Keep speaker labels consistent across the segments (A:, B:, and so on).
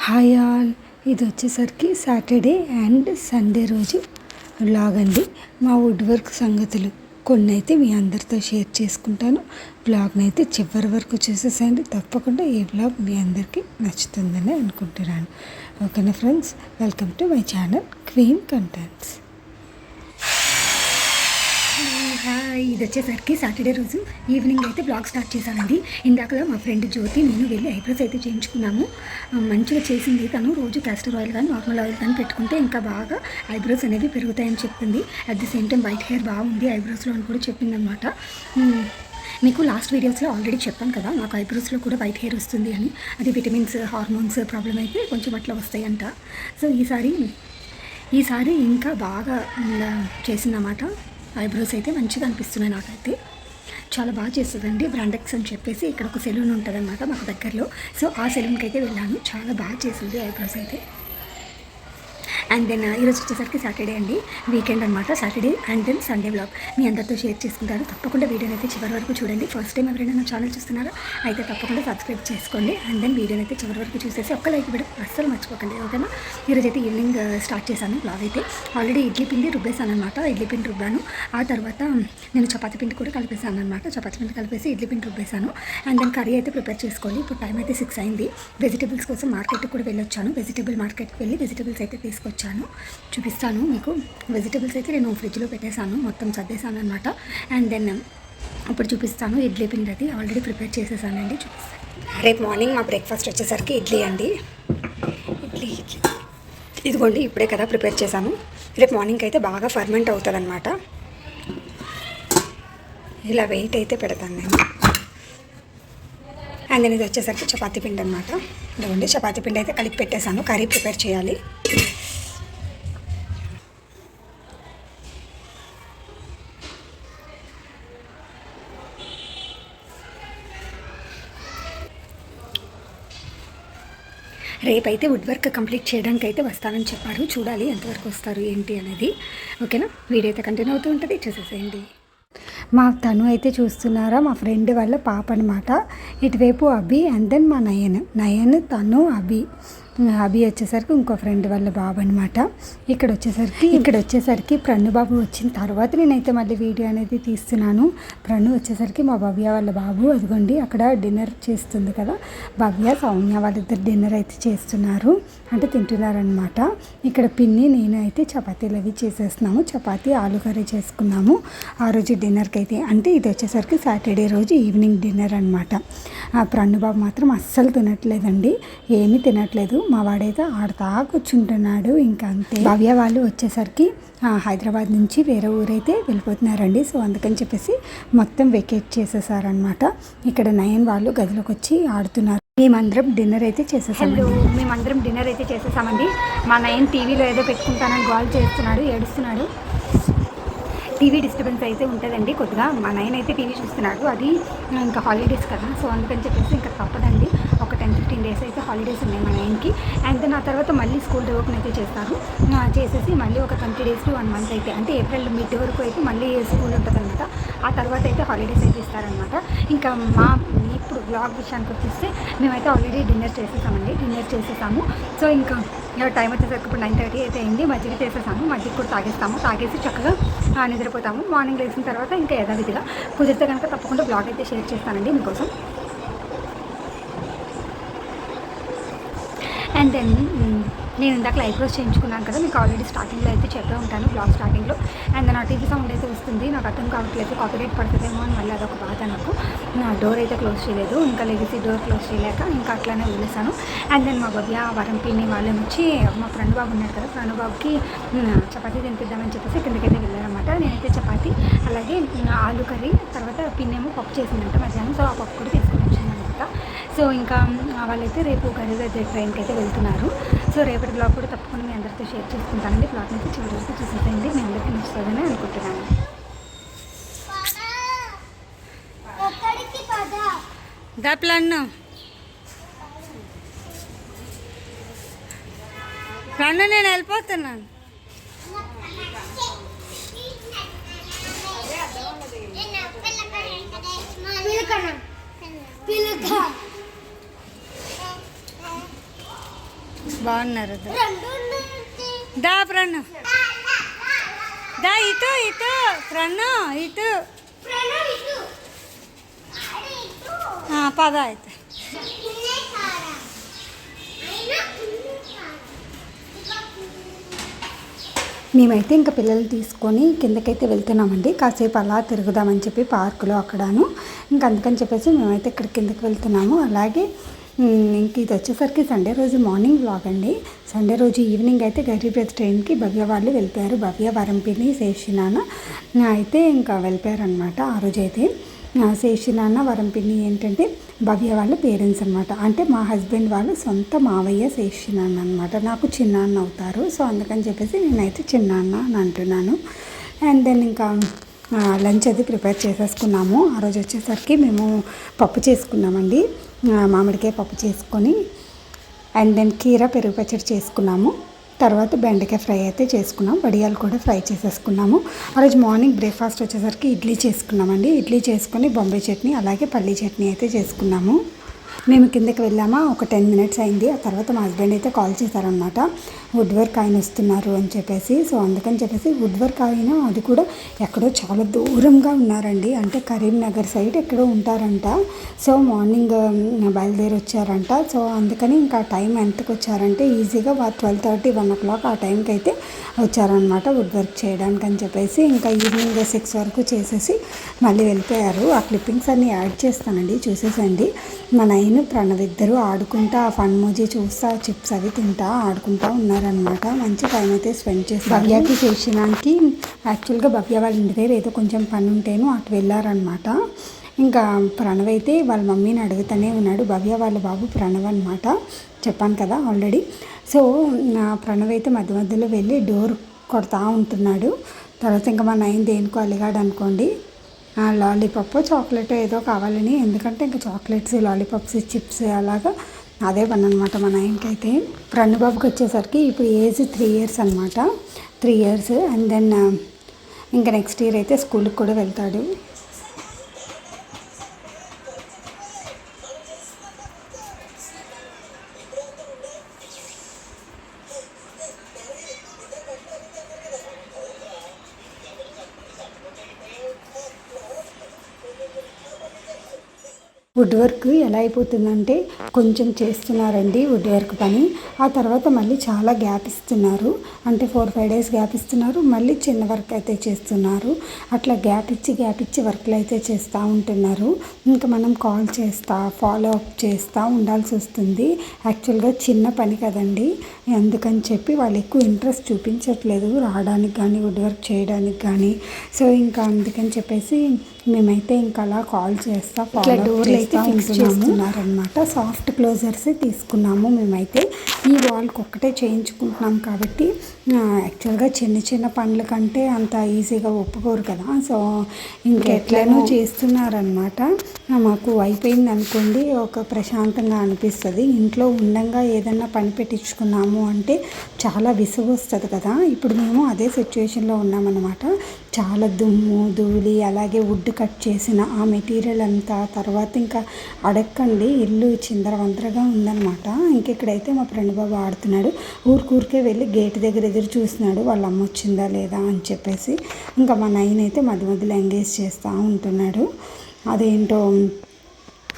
A: Hi all, ఇది వచ్చేసరికి Saturday and Sunday రోజు వ్లాగ్ అండి. మా వుడ్ వర్క్ సంగతులు కొన్ని అయితే మీ అందరితో షేర్ చేసుకుంటాను. వ్లాగ్ని అయితే చివరి వరకు చూసేసేయండి. తప్పకుండా ఈ వ్లాగ్ మీ అందరికీ నచ్చుతుందని అనుకుంటున్నాను. ఓకేనా friends, welcome to my channel queen contents. ఇది వచ్చేసరికి సాటర్డే రోజు ఈవినింగ్ అయితే బ్లాగ్ స్టార్ట్ చేశానండి. ఇందాక మా ఫ్రెండ్ జ్యోతి నేను వెళ్ళి ఐబ్రోస్ అయితే చేయించుకున్నాము. మంచిగా చేసింది. తను రోజు క్యాస్టర్ ఆయిల్ కానీ నార్మల్ ఆయిల్ కానీ పెట్టుకుంటే ఇంకా బాగా ఐబ్రోస్ అనేవి పెరుగుతాయని చెప్పింది. At the same time white hair బాగుంది ఐబ్రోస్లో అని కూడా చెప్పింది అనమాట. మీకు లాస్ట్ వీడియోస్లో ఆల్రెడీ చెప్పాను కదా, నాకు ఐబ్రోస్లో కూడా వైట్ హెయిర్ వస్తుంది అని. అది విటమిన్స్ హార్మోన్స్ ప్రాబ్లం అయితే కొంచెం అట్లా వస్తాయంట. సో ఈసారి ఇంకా బాగా చేసిందన్నమాట. ఐబ్రోస్ అయితే మంచిగా అనిపిస్తున్నాయి నాకైతే. చాలా బాగా చేస్తుందండి. బ్రాండెక్స్ అని చెప్పేసి ఇక్కడ ఒక సెలూన్ ఉంటుంది అన్నమాట మాకు దగ్గరలో. సో ఆ సెలూన్కి అయితే వెళ్ళాను. చాలా బాగా చేసింది ఐబ్రోస్ అయితే. అండ్ దెన్ ఈరోజు వచ్చేసరికి సాటర్డే అండి, వీకెండ్ అనమాట. Saturday and then Sunday vlog మీ అందరితో షేర్ చేసుకుంటారు. తప్పకుండా వీడియోని అయితే చివరి వరకు చూడండి. ఫస్ట్ టైం ఎవరైనా నా ఛానల్ చూస్తున్నారా అయితే తప్పకుండా సబ్స్క్రైబ్ చేసుకోండి. అండ్ దెన్ వీడియోని అయితే చివరి వరకు చూసేసి ఒక్క లైక్ ఇవ్వడం అస్సలు మర్చిపోకండి. ఓకేనా. ఈరోజు అయితే ఈవినింగ్ స్టార్ట్ చేశాను వ్లాగ్ అయితే. ఆల్రెడీ ఇడ్లీ పిండి రుబ్బేశాను అనమాట. ఇడ్లీ పిండి రుబ్బాను. ఆ తర్వాత నేను చపాతీ పిండి కూడా కలిపేశాను అనమాట. చపాతీ పిండి కలిపేసి ఇడ్లీ పిండి రుబ్బేశాను. అండ్ దెన్ కర్రీ అయితే ప్రిపేర్ చేసుకోవాలి. ఇప్పుడు టైం అయితే 6 అయింది. వెజిటేబుల్స్ కోసం మార్కెట్కి కూడా వెళ్ళొచ్చాను. వెజిటేబుల్ మార్కెట్కి వెళ్ళి వెజిటేబుల్స్ అయితే తీసుకొచ్చాను. చూపిస్తాను మీకు. వెజిటేబుల్స్ అయితే నేను ఫ్రిడ్జ్లో పెట్టేశాను, మొత్తం సర్దేశాను అనమాట. అండ్ దెన్ ఇప్పుడు చూపిస్తాను. ఇడ్లీ పిండి అయితే ఆల్రెడీ ప్రిపేర్ చేసేసానండి, చూపిస్తాను. రేపు మార్నింగ్ మా బ్రేక్ఫాస్ట్ వచ్చేసరికి ఇడ్లీ అండి. ఇడ్లీ ఇదిగోండి, ఇప్పుడే కదా ప్రిపేర్ చేశాను. రేపు మార్నింగ్ అయితే బాగా ఫర్మెంట్ అవుతుంది అనమాట. ఇలా వెయిట్ అయితే పెడతాను నేను. అండ్ దెన్ ఇది వచ్చేసరికి చపాతీ పిండి అనమాట. ఇదిగోండి, చపాతీ పిండి అయితే కలిపి పెట్టేశాను. కర్రీ ప్రిపేర్ చేయాలి. రేపైతే వుడ్ వర్క్ కంప్లీట్ చేయడానికి అయితే వస్తానని చెప్పారు. చూడాలి ఎంతవరకు వస్తారు ఏంటి అనేది. ఓకేనా. వీడియో అయితే కంటిన్యూ అవుతూ ఉంటుంది, చూసేసేయండి. మా తను అయితే చూస్తున్నారా, మా ఫ్రెండ్ వాళ్ళ పాప అనమాట. ఇటువైపు అభి అండ్ దెన్ మా నయన్ తను అభి వచ్చేసరికి ఇంకో ఫ్రెండ్ వాళ్ళ బాబు అనమాట. ఇక్కడ వచ్చేసరికి ప్రణుబాబు వచ్చిన తర్వాత నేనైతే మళ్ళీ వీడియో అనేది తీస్తున్నాను. ప్రణు వచ్చేసరికి మా భవ్య వాళ్ళ బాబు. అదిగోండి అక్కడ డిన్నర్ చేస్తుంది కదా భవ్య, సౌమ్య వాళ్ళిద్దరు డిన్నర్ అయితే చేస్తున్నారు, అంటే తింటున్నారనమాట. ఇక్కడ పిన్ని నేను అయితే చపాతీలు అవి చేసేస్తున్నాము. చపాతీ ఆలు కర్రీ చేసుకున్నాము ఆ రోజు డిన్నర్కి అయితే. అంటే ఇది వచ్చేసరికి సాటర్డే రోజు ఈవినింగ్ డిన్నర్ అనమాట. ప్రణుబాబు మాత్రం అస్సలు తినట్లేదండి, ఏమీ తినట్లేదు. మా వాడైతే ఆడుతా కూర్చుంటున్నాడు. ఇంకా అంతే. భవ్య వాళ్ళు వచ్చేసరికి హైదరాబాద్ నుంచి వేరే ఊరైతే వెళ్ళిపోతున్నారండి. సో అందుకని చెప్పేసి మొత్తం వెకేట్ చేసేసారనమాట. ఇక్కడ నయన్ వాళ్ళు గదిలోకి వచ్చి ఆడుతున్నారు. మేమందరం డిన్నర్ అయితే చేసేసామండి. మా నయన్ టీవీలో ఏదో పెట్టుకుంటానని గోల్ చేస్తున్నాడు, ఏడుస్తున్నాడు. టీవీ డిస్టర్బెన్స్ అయితే ఉంటుందండి కొద్దిగా. మా నయన్ అయితే టీవీ చూస్తున్నాడు. అది ఇంకా హాలిడేస్ కదా, సో అందుకని చెప్పేసి ఇంకా తప్పదండి. ఒక 10-15 డేస్ అయితే హాలిడేస్ ఉన్నాయి మా నయన్కి. అండ్ నా తర్వాత మళ్ళీ స్కూల్ ఓపెన్ అయితే చేస్తారు. చేసేసి మళ్ళీ ఒక 20 days to 1 month అయితే, అంటే ఏప్రిల్ మిడ్ వరకు అయితే మళ్ళీ స్కూల్ ఉంటుంది అనమాట. ఆ తర్వాత అయితే హాలిడేస్ అయితే ఇస్తారనమాట. ఇంకా ఇప్పుడు బ్లాగ్ విషయానికి వచ్చేస్తే మేమైతే ఆల్రెడీ డిన్నర్ చేసేసాము. సో ఇంకా టైం వచ్చేసరికి ఇప్పుడు 9:30 అయితే అయింది. మజ్జిగ చేసేసాము. మజ్జిగ కూడా తాగేసి చక్కగా నిద్రపోతాము. మార్నింగ్ లేచిన తర్వాత ఇంకా యథావిధిగా కుదిరితే కనుక తప్పకుండా బ్లాగ్ అయితే షేర్ చేస్తానండి మీకోసం. అండ్ దెన్ నేను ఇందాక ఐబ్రోస్ చేయించుకున్నాను కదా, మీకు ఆల్రెడీ స్టార్టింగ్లో అయితే చెప్పే ఉంటాను బ్లాగ్ స్టార్టింగ్లో. అండ్ నా టీవీ సౌండ్ అయితే వస్తుంది, నాకు అర్థం కావట్లేదు, కాపీరైట్ పడుతుందేమో అని మళ్ళీ అదొక బాధ నాకు. నా డోర్ అయితే క్లోజ్ చేయలేదు, ఇంకా లెగిసి డోర్ క్లోజ్ చేయలేక ఇంకా అట్లానే వదిలేసాను. అండ్ దెన్ మా భవ్య వరంపిని వాళ్ళని వచ్చి మా ఫ్రెండ్ బాబు ఉన్నాడు కదా, ఫ్రెండ్ బాబుకి చపాతీ తినిపిద్దామని చెప్పేసి కిందకైతే వెళ్ళారనమాట. నేనైతే చపాతీ అలాగే ఆలు కర్రీ, తర్వాత పిన్నేమో పప్పు చేసిందంట మధ్యాహ్నం. సో ఆ పప్పు కూడా తీసుకొని వచ్చిందనమాట. సో ఇంకా వాళ్ళైతే రేపు గరీబ్ ట్రైన్కి అయితే వెళ్తున్నారు. సో రేపటి బ్లాగ్ కూడా తప్పకుండా మీ అందరితో షేర్ చేసుకుంటానండి. బ్లాగ్ అయితే చివరి వరకు చూసేసేయండి, మీ అందరికీ నచ్చుతుందని అనుకుంటున్నాను. నేను వెళ్ళిపోతున్నాను.
B: బాగున్నారు. దా ప్రణు, దా ఇటు ఇటు ప్రణు ఇటు పద అయితే.
A: మేమైతే ఇంకా పిల్లలు తీసుకొని కిందకైతే వెళ్తున్నామండి. కాసేపు అలా తిరుగుదామని చెప్పి పార్కులో అక్కడను. ఇంకా అందుకని చెప్పేసి మేమైతే ఇక్కడ కిందకి వెళ్తున్నాము. అలాగే ఇంక ఇది వచ్చేసరికి సండే రోజు మార్నింగ్ వ్లాగ్ అండి. సండే రోజు ఈవినింగ్ అయితే గరీబ్రథ్ ట్రైన్కి భవ్య వాళ్ళు వెళ్ళిపోయారు. భవ్య, వరంపిని, శేషి నాన్న అయితే ఇంకా వెళ్ళిపోయారనమాట. ఆ రోజు అయితే శేషి నాన్న, వరంపిని ఏంటంటే భవ్య వాళ్ళ పేరెంట్స్ అనమాట. అంటే మా హస్బెండ్ వాళ్ళు సొంత మావయ్య శేషి నాన్న అనమాట. నాకు చిన్నాన్న అవుతారు. సో అందుకని చెప్పేసి నేనైతే చిన్నాన్న అని అంటున్నాను. అండ్ దెన్ ఇంకా లంచ్ అది ప్రిపేర్ చేసేసుకున్నాము. ఆ రోజు వచ్చేసరికి మేము పప్పు చేసుకున్నామండి. మామిడికాయ పప్పు చేసుకొని అండ్ దెన్ కీర పెరుగు పచ్చడి చేసుకున్నాము. తర్వాత బెండకాయ ఫ్రై అయితే చేసుకున్నాం. వడియాలు కూడా ఫ్రై చేసేసుకున్నాము. ఆ రోజు మార్నింగ్ బ్రేక్ఫాస్ట్ వచ్చేసరికి ఇడ్లీ చేసుకున్నామండి. ఇడ్లీ చేసుకొని బొంబాయి చట్నీ అలాగే పల్లీ చట్నీ అయితే చేసుకున్నాము. మేము కిందకి వెళ్ళామా, ఒక 10 minutes అయింది. ఆ తర్వాత మా హస్బెండ్ అయితే కాల్ చేశారనమాట, వుడ్ వర్క్ ఆయన వస్తున్నారు అని చెప్పేసి. సో అందుకని చెప్పేసి వుడ్ వర్క్ ఆయన అది కూడా ఎక్కడో చాలా దూరంగా ఉన్నారండి. అంటే కరీంనగర్ సైడ్ ఎక్కడో ఉంటారంట. సో మార్నింగ్ బయలుదేరి వచ్చారంట. సో అందుకని ఇంకా టైం ఎంతకు వచ్చారంటే ఈజీగా 12:30, 1 o'clock ఆ టైంకి అయితే వచ్చారనమాట వుడ్ వర్క్ చేయడానికి అని చెప్పేసి. ఇంకా ఈవినింగ్ 6 వరకు చేసేసి మళ్ళీ వెళ్ళిపోయారు. ఆ క్లిప్పింగ్స్ అన్నీ యాడ్ చేస్తానండి, చూసేసండి. మా నైన్ ప్రణవ్ ఇద్దరు ఆడుకుంటా ఫన్ మూజీ చూస్తా చిప్స్ అవి తింటా ఆడుకుంటా ఉన్నారనమాట. మంచి టైం అయితే స్పెండ్ చేసి భవ్యకి చేసినానికి యాక్చువల్గా భవ్య వాళ్ళ ఇంటి దగ్గర ఏదో కొంచెం పని ఉంటేను అటు వెళ్ళారనమాట. ఇంకా ప్రణవ్ అయితే వాళ్ళ మమ్మీని అడుగుతూనే ఉన్నాడు. భవ్య వాళ్ళ బాబు ప్రణవ్ అనమాట, చెప్పాను కదా ఆల్రెడీ. సో ప్రణవ్ అయితే మధ్య మధ్యలో వెళ్ళి డోర్ కొడతా ఉంటున్నాడు. తర్వాత ఇంకా మా నైన్ దేనికో అలిగాడు అనుకోండి, లాలీపాప్ చాక్లెట్ ఏదో కావాలని. ఎందుకంటే ఇంకా చాక్లెట్స్, లాలీపాప్స్, చిప్స్ అలాగా అదే పని అనమాట మా నైన్కి అయితే. ప్రణబాబుకి వచ్చేసరికి ఇప్పుడు ఏజ్ 3 years అనమాట. 3 years. అండ్ దెన్ ఇంకా నెక్స్ట్ ఇయర్ అయితే స్కూల్కి కూడా వెళ్తాడు. వుడ్ వర్క్ ఎలా అయిపోతుందంటే కొంచెం చేస్తున్నారండి వుడ్ వర్క్ పని, ఆ తర్వాత మళ్ళీ చాలా గ్యాప్ ఇస్తున్నారు. అంటే 4-5 days గ్యాప్ ఇస్తున్నారు, మళ్ళీ చిన్న వర్క్ అయితే చేస్తున్నారు. అట్లా గ్యాప్ ఇచ్చి వర్క్లు అయితే చేస్తూ ఉంటున్నారు. ఇంకా మనం కాల్ చేస్తూ ఫాలో అప్ చేస్తూ ఉండాల్సి వస్తుంది. యాక్చువల్గా చిన్న పని కదండి, అందుకని చెప్పి వాళ్ళు ఎక్కువ ఇంట్రెస్ట్ చూపించట్లేదు రావడానికి కానీ వుడ్ వర్క్ చేయడానికి కానీ. సో ఇంకా అందుకని చెప్పేసి మేమైతే ఇంకా అలా కాల్ చేస్తా డోర్లు అయితే ఫిక్స్ చేస్తున్నారనమాట. సాఫ్ట్ క్లోజర్స్ తీసుకున్నాము మేమైతే. ఈ వాల్కి ఒక్కటే చేయించుకుంటున్నాం కాబట్టి యాక్చువల్గా చిన్న పనుల కంటే అంత ఈజీగా ఒప్పుకోరు కదా. సో ఇంకెట్లనో చేస్తున్నారనమాట. మాకు అయిపోయింది అనుకోండి, ఒక ప్రశాంతంగా అనిపిస్తుంది. ఇంట్లో ఉండంగా ఏదన్నా పని పెట్టించుకున్నాము అంటే చాలా విసుగు వస్తుంది కదా. ఇప్పుడు మేము అదే సిచ్యువేషన్లో ఉన్నామన్నమాట. చాలా దుమ్ము ధూళి అలాగే వుడ్ కట్ చేసిన ఆ మెటీరియల్ అంతా, తర్వాత ఇంకా అడక్కండి ఇల్లు చిందరవందరగా ఉందన్నమాట. ఇంకెక్కడైతే మా ఫ్రెండ్ బాబు ఆడుతున్నాడు. ఊరికే వెళ్ళి గేట్ దగ్గర ఎదురు చూస్తున్నాడు వాళ్ళ అమ్మ వచ్చిందా లేదా అని చెప్పేసి. ఇంకా మా నైన్ అయితే మధ్య మధ్యలో ఎంగేజ్ చేస్తూ ఉంటున్నాడు. అదేంటో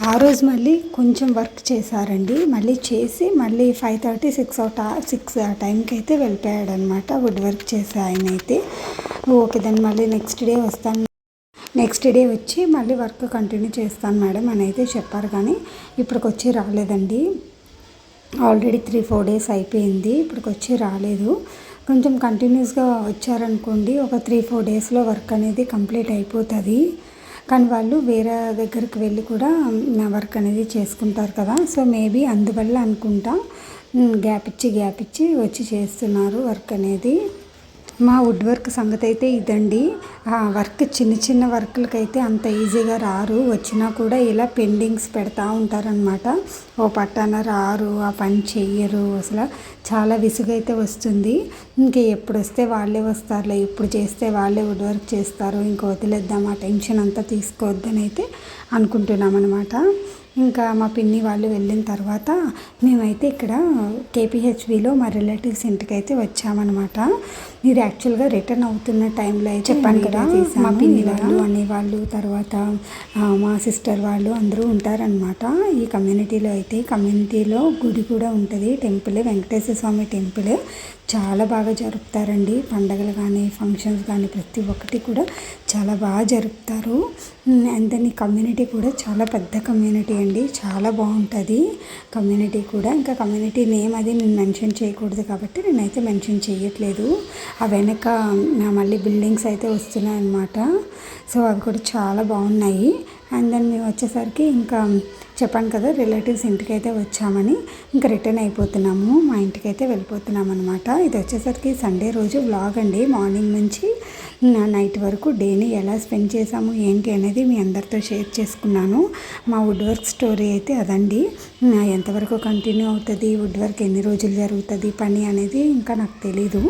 A: ఆ రోజు మళ్ళీ కొంచెం వర్క్ చేశారండి. మళ్ళీ చేసి మళ్ళీ 5:30, 6 ఆ టైంకి అయితే వెళ్ళిపోయాడు అనమాట వుడ్ వర్క్ చేసే ఆయన అయితే. ఓకే దాన్ని మళ్ళీ నెక్స్ట్ డే వస్తాను, నెక్స్ట్ డే వచ్చి మళ్ళీ వర్క్ కంటిన్యూ చేస్తాను మేడం అని అయితే చెప్పారు. కానీ ఇప్పటికి వచ్చి రాలేదండి. ఆల్రెడీ 3-4 days అయిపోయింది, ఇప్పటికి వచ్చి రాలేదు. కొంచెం కంటిన్యూస్గా వచ్చారనుకోండి ఒక 3-4 daysలో వర్క్ అనేది కంప్లీట్ అయిపోతుంది. కానీ వాళ్ళు వేరే దగ్గరికి వెళ్ళి కూడా వర్క్ అనేది చేసుకుంటారు కదా. సో మేబీ అందువల్ల అనుకుంటా గ్యాప్ ఇచ్చి వచ్చి చేస్తున్నారు వర్క్ అనేది. మా వుడ్ వర్క్ సంగతి అయితే ఇదండి. వర్క్ చిన్న వర్క్లకైతే అంత ఈజీగా రారు, వచ్చినా కూడా ఇలా పెండింగ్స్ పెడతా ఉంటారనమాట. ఓ పట్టాన రారు, ఆ పని చెయ్యరు, అసలు చాలా విసుగైతే వస్తుంది. ఇంక ఎప్పుడు వస్తే వాళ్ళే వస్తారులే, ఎప్పుడు చేస్తే వాళ్ళే వుడ్ వర్క్ చేస్తారు, ఇంక వదిలేద్దాం, ఆ టెన్షన్ అంతా తీసుకోవద్దని అయితే అనుకుంటున్నాం అనమాట. ఇంకా మా పిన్ని వాళ్ళు వెళ్ళిన తర్వాత మేమైతే ఇక్కడ కేపీహెచ్బిలో మా రిలేటివ్స్ ఇంటికి అయితే వచ్చామన్నమాట. ఇది యాక్చువల్గా రిటర్న్ అవుతున్న టైంలో అయితే చెప్పాను కదా, మా పిన్ని వాళ్ళు అనేవాళ్ళు తర్వాత మా సిస్టర్ వాళ్ళు అందరూ ఉంటారనమాట ఈ కమ్యూనిటీలో. అయితే కమ్యూనిటీలో గుడి కూడా ఉంటుంది, టెంపుల్, వెంకటేశ్వర స్వామి టెంపుల్. చాలా బాగా జరుపుతారండి పండగలు కానీ ఫంక్షన్స్ కానీ ప్రతి ఒక్కటి కూడా చాలా బాగా జరుపుతారు. అండ్ దెన్ ఈ కమ్యూనిటీ కూడా చాలా పెద్ద కమ్యూనిటీ అండి, చాలా బాగుంటుంది కమ్యూనిటీ కూడా. ఇంకా కమ్యూనిటీ నేమ్ అది నేను మెన్షన్ చేయకూడదు కాబట్టి నేనైతే మెన్షన్ చేయట్లేదు. ఆ వెనక మళ్ళీ బిల్డింగ్స్ అయితే వస్తున్నాయి అన్నమాట. సో అవి కూడా చాలా బాగున్నాయి. అండ్ దెన్ మేము వచ్చేసరికి ఇంకా చెప్పాను కదా రిలేటివ్స్ ఇంటికి అయితే వచ్చామని, ఇంకా రిటర్న్ అయిపోతున్నాము, మా ఇంటికి అయితే వెళ్ళిపోతున్నాం అనమాట. ఇది వచ్చేసరికి సండే రోజు వ్లాగ్ అండి. మార్నింగ్ నుంచి నైట్ వరకు డేని ఎలా స్పెండ్ చేసాము ఏంటి అనేది మీ అందరితో షేర్ చేసుకున్నాను. మా వుడ్ వర్క్ స్టోరీ అయితే అదండి. ఎంతవరకు కంటిన్యూ అవుతుంది, వుడ్ వర్క్ ఎన్ని రోజులు జరుగుతుంది పని అనేది ఇంకా నాకు తెలీదు.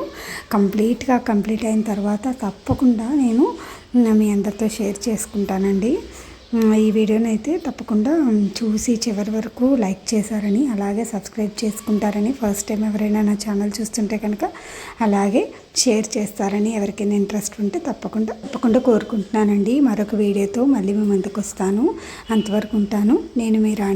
A: కంప్లీట్ అయిన తర్వాత తప్పకుండా నేను మీ అందరితో షేర్ చేసుకుంటానండి. ఈ వీడియోని అయితే తప్పకుండా చూసి చివరి వరకు లైక్ చేశారని అలాగే సబ్స్క్రైబ్ చేసుకుంటారని, ఫస్ట్ టైం ఎవరైనా నా ఛానల్ చూస్తుంటే కనుక అలాగే షేర్ చేస్తారని, ఎవరికైనా ఇంట్రెస్ట్ ఉంటే తప్పకుండా కోరుకుంటున్నానండి. మరొక వీడియోతో మళ్ళీ మీ ముందుకు వస్తాను. అంతవరకు ఉంటాను. నేను మీ రాణి.